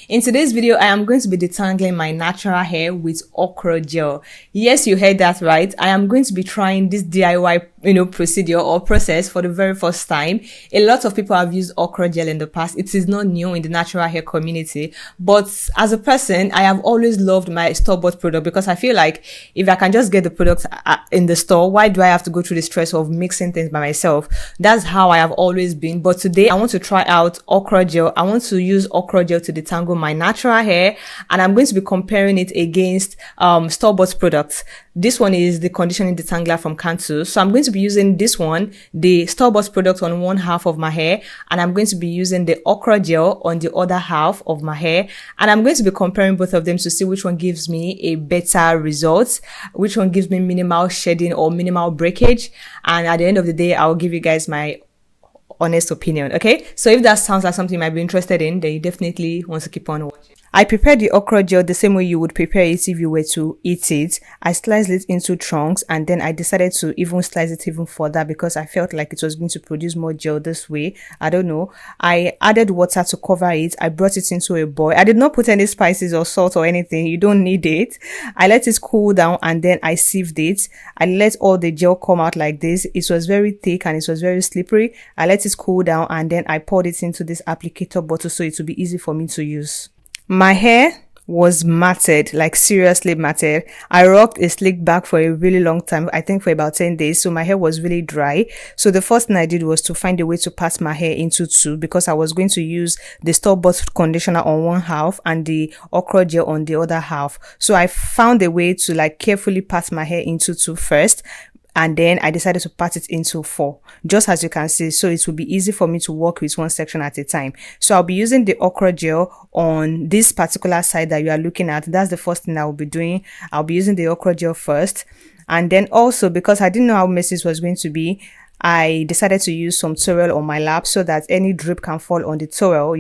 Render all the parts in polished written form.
In today's video, I am going to be detangling my natural hair with Okro gel. Yes, you heard that right. I am going to be trying this DIY, procedure or process for the very first time. A lot of people have used Okro gel in the past. It is not new in the natural hair community, but as a person, I have always loved my store-bought product because I feel like if I can just get the product in the store, why do I have to go through the stress of mixing things by myself? That's how I have always been. But today, I want to try out Okro gel. I want to use Okro gel to detangle my natural hair, and I'm going to be comparing it against store-bought products. This one is the conditioning detangler from Cantu. So I'm going to be using this one, the store-bought product, on one half of my hair, and I'm going to be using the Okro gel on the other half of my hair, and I'm going to be comparing both of them to see which one gives me a better result, which one gives me minimal shedding or minimal breakage. And at the end of the day, I'll give you guys my honest opinion. Okay, so if that sounds like something you might be interested in, then you definitely want to keep on watching. I prepared the okra gel the same way you would prepare it if you were to eat it. I sliced it into chunks, and then I decided to even slice it even further because I felt like it was going to produce more gel this way. I don't know. I added water to cover it. I brought it into a boil. I did not put any spices or salt or anything. You don't need it. I let it cool down, and then I sieved it. I let all the gel come out like this. It was very thick and it was very slippery. I let it cool down, and then I poured it into this applicator bottle so it would be easy for me to use. My hair was matted, like seriously matted. I rocked a slick back for a really long time, I think for about 10 days. So my hair was really dry. So the first thing I did was to find a way to part my hair into two, because I was going to use the store-bought conditioner on one half and the okra gel on the other half. So I found a way to carefully part my hair into two first. And then I decided to part it into four, just as you can see, so it will be easy for me to work with one section at a time. So I'll be using the okra gel on this particular side that you are looking at. That's the first thing I will be doing. I'll be using the okra gel first. And then also, because I didn't know how messy it was going to be, I decided to use some towel on my lap so that any drip can fall on the towel,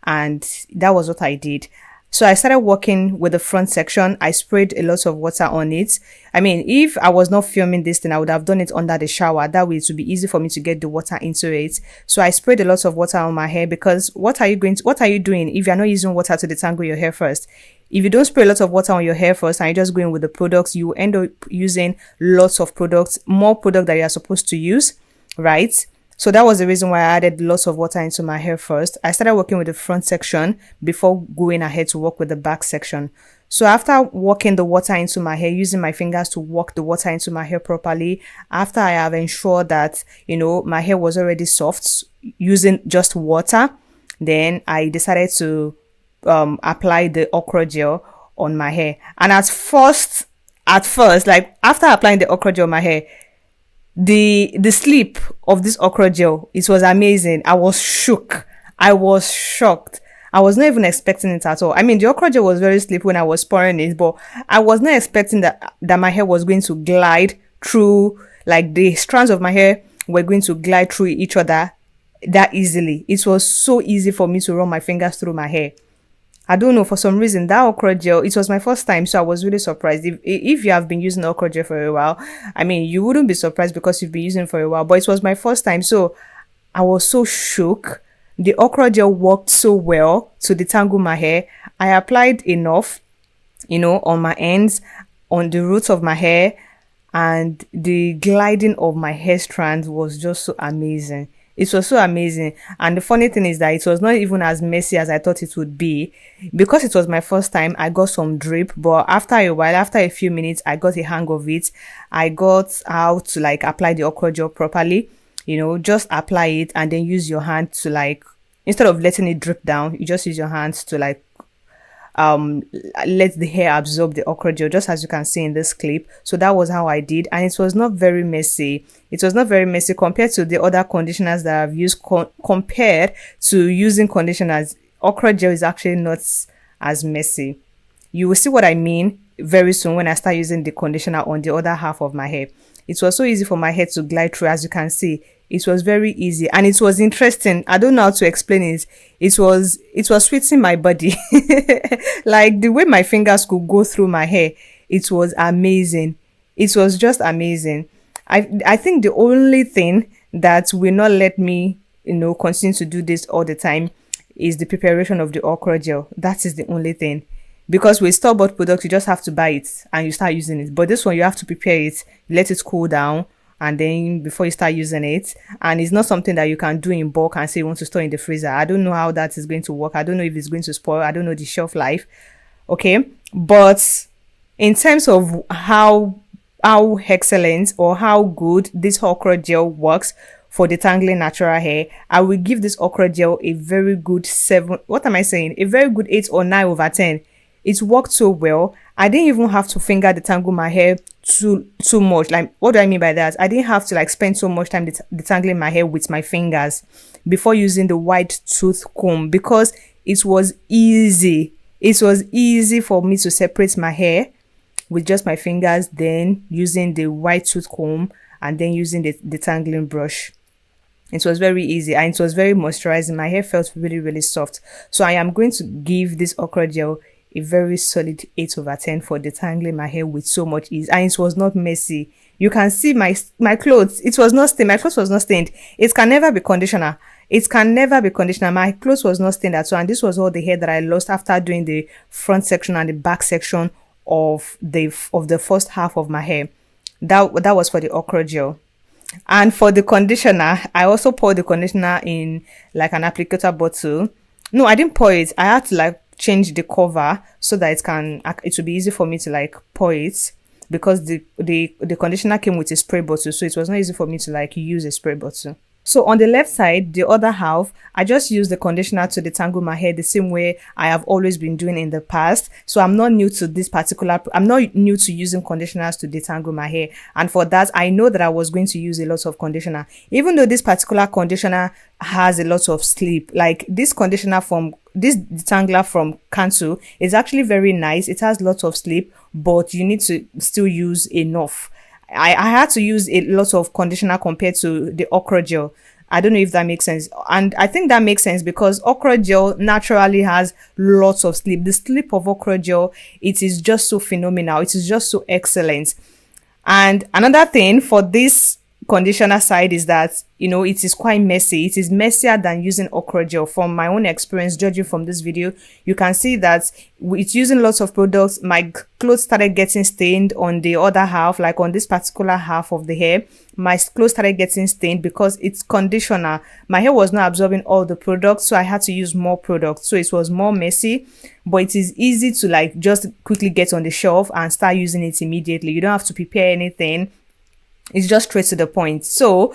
and that was what I did. So I started working with the front section. I sprayed a lot of water on it. I mean, if I was not filming this, then I would have done it under the shower. That way it would be easy for me to get the water into it. So I sprayed a lot of water on my hair, because what are you doing if you're not using water to detangle your hair first? If you don't spray a lot of water on your hair first and you're just going with the products, you end up using lots of products, more product that you're supposed to use, right? So that was the reason why I added lots of water into my hair first. I started working with the front section before going ahead to work with the back section. So after working the water into my hair, using my fingers to work the water into my hair properly, after I have ensured that, my hair was already soft using just water, then I decided to apply the okra gel on my hair. And at first, after applying the okra gel on my hair, the sleep of this okra gel, it was amazing. I was shook. I was shocked. I was not even expecting it at all. I mean, the okra gel was very sleepy when I was pouring it, but I was not expecting that my hair was going to glide through, like the strands of my hair were going to glide through each other that easily. It was so easy for me to run my fingers through my hair. I don't know, for some reason, that okra gel, it was my first time, so I was really surprised. If you have been using okra gel for a while, I mean, you wouldn't be surprised because you've been using it for a while, but it was my first time, so I was so shook. The okra gel worked so well to detangle my hair. I applied enough, on my ends, on the roots of my hair, and the gliding of my hair strands was just so amazing. It was so amazing. And the funny thing is that it was not even as messy as I thought it would be. Because it was my first time, I got some drip, but after a while, after a few minutes, I got a hang of it. I got how to apply the okra gel properly. Just apply it and then use your hand to instead of letting it drip down, you just use your hands to let the hair absorb the okra gel, just as you can see in this clip. So that was how I did, and it was not very messy. It was not very messy compared to the other conditioners that I've used. Compared to using conditioners, okra gel is actually not as messy. You will see what I mean very soon when I start using the conditioner on the other half of my hair. It was so easy for my hair to glide through, as you can see. It was very easy, and it was interesting. I don't know how to explain it. It was sweeting my body. Like the way my fingers could go through my hair, it was amazing. It was just amazing. I think the only thing that will not let me, continue to do this all the time is the preparation of the okra gel. That is the only thing. Because with store-bought products, you just have to buy it and you start using it. But this one, you have to prepare it, let it cool down, and then before you start using it. And it's not something that you can do in bulk and say you want to store in the freezer. I don't know how that is going to work. I don't know if it's going to spoil. I don't know the shelf life. Okay. But in terms of how excellent or how good this okra gel works for detangling natural hair, I will give this okra gel a very good 7. What am I saying? A very good 8 or 9 over 10. It worked so well. I didn't even have to finger detangle my hair too much. Like, what do I mean by that? I didn't have to like spend so much time detangling my hair with my fingers before using the wide tooth comb, because it was easy. It was easy for me to separate my hair with just my fingers, then using the wide tooth comb, and then using the detangling brush. It was very easy and it was very moisturizing. My hair felt really, really soft. So I am going to give this okra gel a very solid 8 over 10 for detangling my hair with so much ease. And it was not messy. You can see my clothes. It was not stained. My clothes was not stained. It can never be conditioner. It can never be conditioner. My clothes was not stained at all. And this was all the hair that I lost after doing the front section and the back section of the first half of my hair. That was for the okra gel. And for the conditioner, I also poured the conditioner in like an applicator bottle. No, I didn't pour it. I had to like change the cover so that it will be easy for me to like pour it, because the conditioner came with a spray bottle, so it was not easy for me to like use a spray bottle. So on the left side, the other half, I just use the conditioner to detangle my hair the same way I have always been doing in the past. So I'm not new to using conditioners to detangle my hair. And for that, I know that I was going to use a lot of conditioner. Even though this particular conditioner has a lot of slip, like this detangler from Kanto is actually very nice. It has lots of slip, but you need to still use enough. I had to use a lot of conditioner compared to the okra gel. I don't know if that makes sense. And I think that makes sense because okra gel naturally has lots of slip. The slip of okra gel, it is just so phenomenal. It is just so excellent. And another thing for this conditioner side is that, you know, it is quite messy. It is messier than using okra gel. From my own experience, judging from this video, you can see that it's using lots of products. My clothes started getting stained on the other half, like on this particular half of the hair. My clothes started getting stained because it's conditioner. My hair was not absorbing all the products, so I had to use more products. So it was more messy, but it is easy to like just quickly get on the shelf and start using it immediately. You don't have to prepare anything. It's just straight to the point. So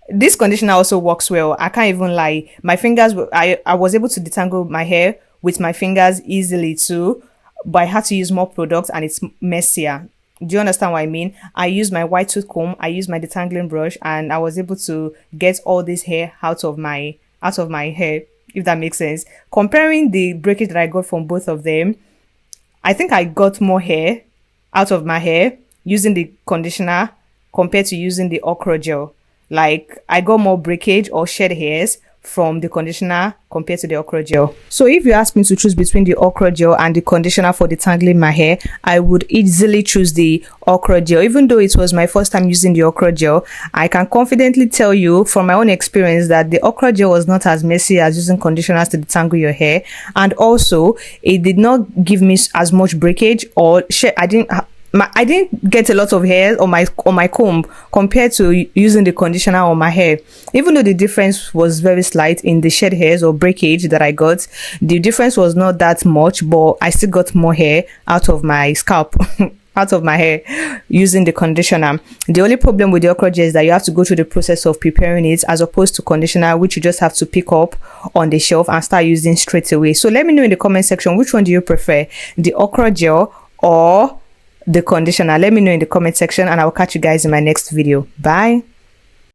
this conditioner also works well. I can't even lie. My fingers, I was able to detangle my hair with my fingers easily too, but I had to use more products and it's messier. Do you understand what I mean? I used my white tooth comb, I used my detangling brush, and I was able to get all this hair out of my hair, if that makes sense. Comparing the breakage that I got from both of them, I think I got more hair out of my hair using the conditioner compared to using the okra gel. Like, I got more breakage or shed hairs from the conditioner compared to the okra gel. So if you ask me to choose between the okra gel and the conditioner for detangling my hair, I would easily choose the okra gel. Even though it was my first time using the okra gel, I can confidently tell you from my own experience that the okra gel was not as messy as using conditioners to detangle your hair, and also it did not give me as much breakage or shed. I didn't get a lot of hair on my comb compared to using the conditioner on my hair. Even though the difference was very slight in the shed hairs or breakage that I got, the difference was not that much, but I still got more hair out of my scalp. Out of my hair using the conditioner. The only problem with the okra gel is that you have to go through the process of preparing it, as opposed to conditioner, which you just have to pick up on the shelf and start using straight away. So let me know in the comment section, which one do you prefer, the okra gel or the conditioner? Let me know in the comment section and I'll catch you guys in my next video. Bye.